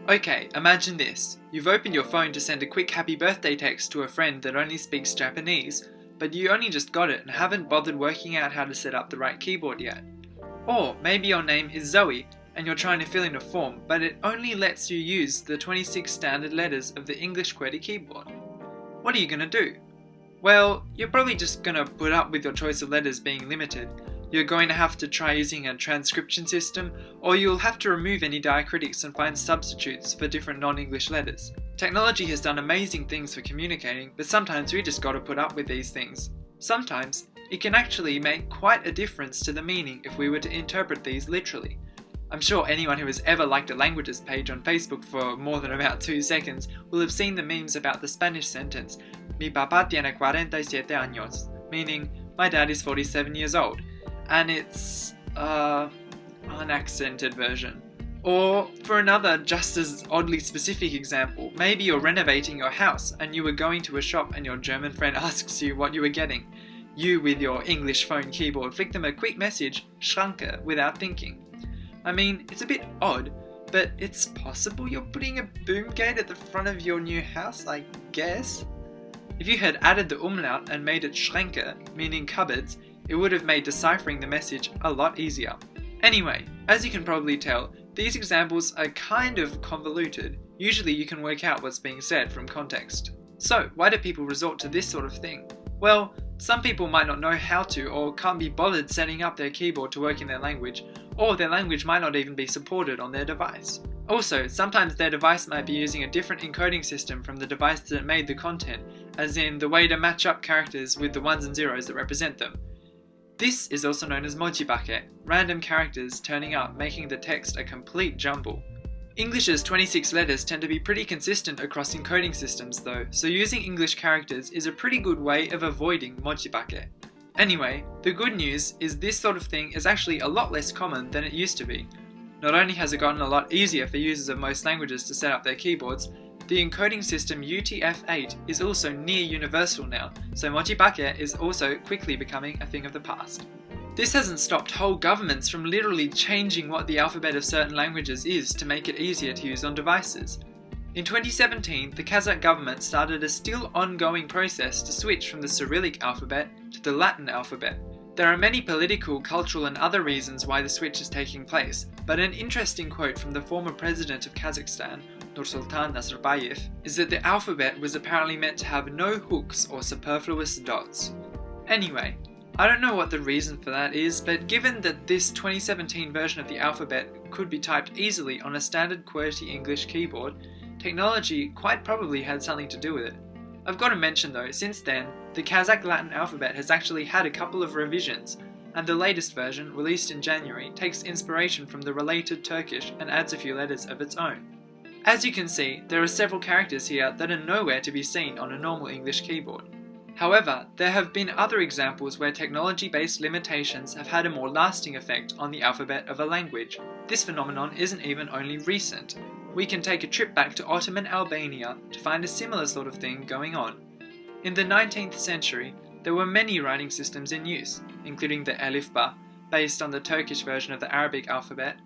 Okay, imagine this. You've opened your phone to send a quick happy birthday text to a friend that only speaks Japanese, but you only just got it and haven't bothered working out how to set up the right keyboard yet. Or maybe your name is Zoe and you're trying to fill in a form, but it only lets you use the 26 standard letters of the English QWERTY keyboard. What are you going to do? Well, you're probably just going to put up with your choice of letters being limited. You're going to have to try using a transcription system, or you'll have to remove any diacritics and find substitutes for different non-English letters. Technology has done amazing things for communicating, but sometimes we just gotta put up with these things. Sometimes, it can actually make quite a difference to the meaning if we were to interpret these literally. I'm sure anyone who has ever liked a languages page on Facebook for more than about 2 seconds will have seen the memes about the Spanish sentence, Mi papá tiene 47 años, meaning, my dad is 47 years old. And it's an accented version. Or for another just as oddly specific example, maybe you're renovating your house and you were going to a shop and your German friend asks you what you were getting. You with your English phone keyboard flick them a quick message, Schranke, without thinking. I mean, it's a bit odd, but it's possible you're putting a boom gate at the front of your new house, I guess? If you had added the umlaut and made it Schränke, meaning cupboards, it would have made deciphering the message a lot easier. Anyway, as you can probably tell, these examples are kind of convoluted. Usually you can work out what's being said from context. So, why do people resort to this sort of thing? Well, some people might not know how to or can't be bothered setting up their keyboard to work in their language, or their language might not even be supported on their device. Also, sometimes their device might be using a different encoding system from the device that made the content, as in the way to match up characters with the ones and zeros that represent them. This is also known as mojibake, random characters turning up making the text a complete jumble. English's 26 letters tend to be pretty consistent across encoding systems though, so using English characters is a pretty good way of avoiding mojibake. Anyway, the good news is this sort of thing is actually a lot less common than it used to be. Not only has it gotten a lot easier for users of most languages to set up their keyboards, the encoding system UTF-8 is also near universal now, so mojibake is also quickly becoming a thing of the past. This hasn't stopped whole governments from literally changing what the alphabet of certain languages is to make it easier to use on devices. In 2017, the Kazakh government started a still ongoing process to switch from the Cyrillic alphabet to the Latin alphabet. There are many political, cultural and other reasons why the switch is taking place, but an interesting quote from the former president of Kazakhstan, Nursultan Nazarbayev, is that the alphabet was apparently meant to have no hooks or superfluous dots. Anyway, I don't know what the reason for that is, but given that this 2017 version of the alphabet could be typed easily on a standard QWERTY English keyboard, technology quite probably had something to do with it. I've got to mention though, since then, the Kazakh Latin alphabet has actually had a couple of revisions, and the latest version, released in January, takes inspiration from the related Turkish and adds a few letters of its own. As you can see, there are several characters here that are nowhere to be seen on a normal English keyboard. However, there have been other examples where technology-based limitations have had a more lasting effect on the alphabet of a language. This phenomenon isn't even only recent. We can take a trip back to Ottoman Albania to find a similar sort of thing going on. In the 19th century, there were many writing systems in use, including the Elifba, based on the Turkish version of the Arabic alphabet,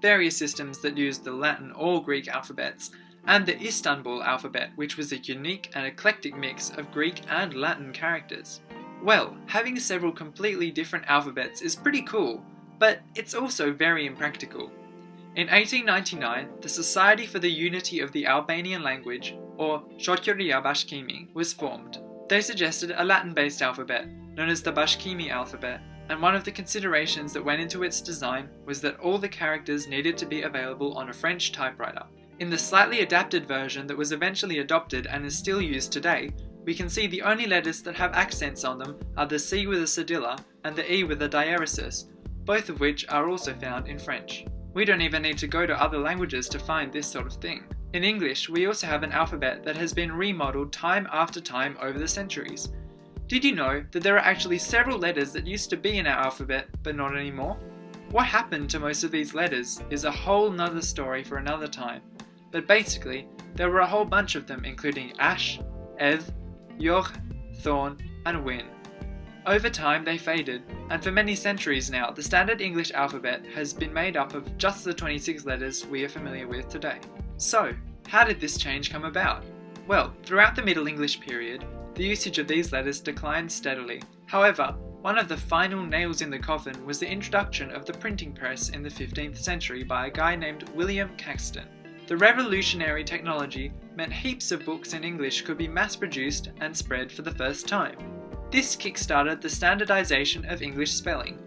various systems that used the Latin or Greek alphabets, and the Istanbul alphabet, which was a unique and eclectic mix of Greek and Latin characters. Well, having several completely different alphabets is pretty cool, but it's also very impractical. In 1899, the Society for the Unity of the Albanian Language, or Shoqëria Bushkimi, was formed. They suggested a Latin-based alphabet, known as the Bushkimi Alphabet, and one of the considerations that went into its design was that all the characters needed to be available on a French typewriter. In the slightly adapted version that was eventually adopted and is still used today, we can see the only letters that have accents on them are the C with a cedilla and the E with a diaeresis, both of which are also found in French. We don't even need to go to other languages to find this sort of thing. In English, we also have an alphabet that has been remodeled time after time over the centuries. Did you know that there are actually several letters that used to be in our alphabet, but not anymore? What happened to most of these letters is a whole nother story for another time. But basically, there were a whole bunch of them, including Ash, Ev, Yoch, Thorn, and Win. Over time they faded, and for many centuries now, the standard English alphabet has been made up of just the 26 letters we are familiar with today. So, how did this change come about? Well, throughout the Middle English period, the usage of these letters declined steadily. However, one of the final nails in the coffin was the introduction of the printing press in the 15th century by a guy named William Caxton. The revolutionary technology meant heaps of books in English could be mass-produced and spread for the first time. This kick-started the standardization of English spelling.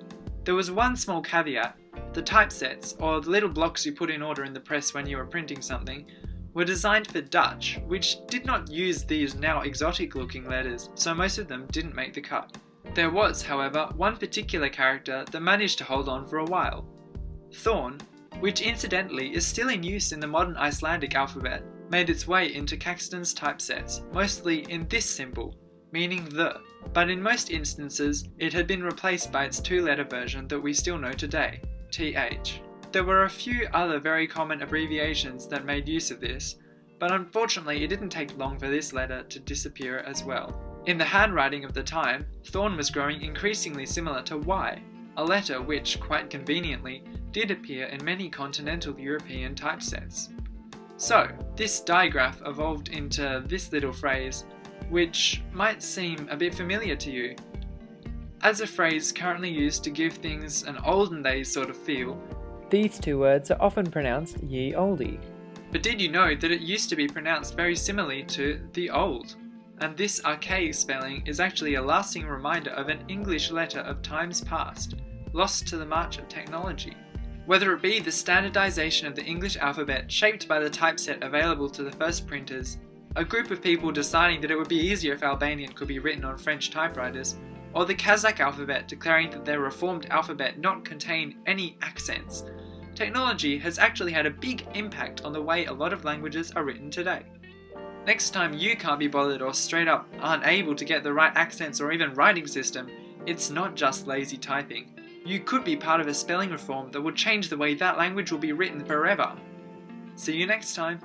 There was one small caveat: the typesets, or the little blocks you put in order in the press when you were printing something, were designed for Dutch, which did not use these now exotic-looking letters, so most of them didn't make the cut. There was, however, one particular character that managed to hold on for a while. Thorn, which incidentally is still in use in the modern Icelandic alphabet, made its way into Caxton's typesets, mostly in this symbol, meaning the, but in most instances it had been replaced by its two-letter version that we still know today, TH. There were a few other very common abbreviations that made use of this, but unfortunately it didn't take long for this letter to disappear as well. In the handwriting of the time, Thorn was growing increasingly similar to Y, a letter which, quite conveniently, did appear in many continental European typesets. So, this digraph evolved into this little phrase, which might seem a bit familiar to you. As a phrase currently used to give things an olden days sort of feel, these two words are often pronounced ye olde. But did you know that it used to be pronounced very similarly to the old? And this archaic spelling is actually a lasting reminder of an English letter of times past, lost to the march of technology. Whether it be the standardization of the English alphabet shaped by the typeset available to the first printers, a group of people deciding that it would be easier if Albanian could be written on French typewriters, or the Kazakh alphabet declaring that their reformed alphabet not contain any accents, technology has actually had a big impact on the way a lot of languages are written today. Next time you can't be bothered or straight up aren't able to get the right accents or even writing system, it's not just lazy typing. You could be part of a spelling reform that will change the way that language will be written forever. See you next time.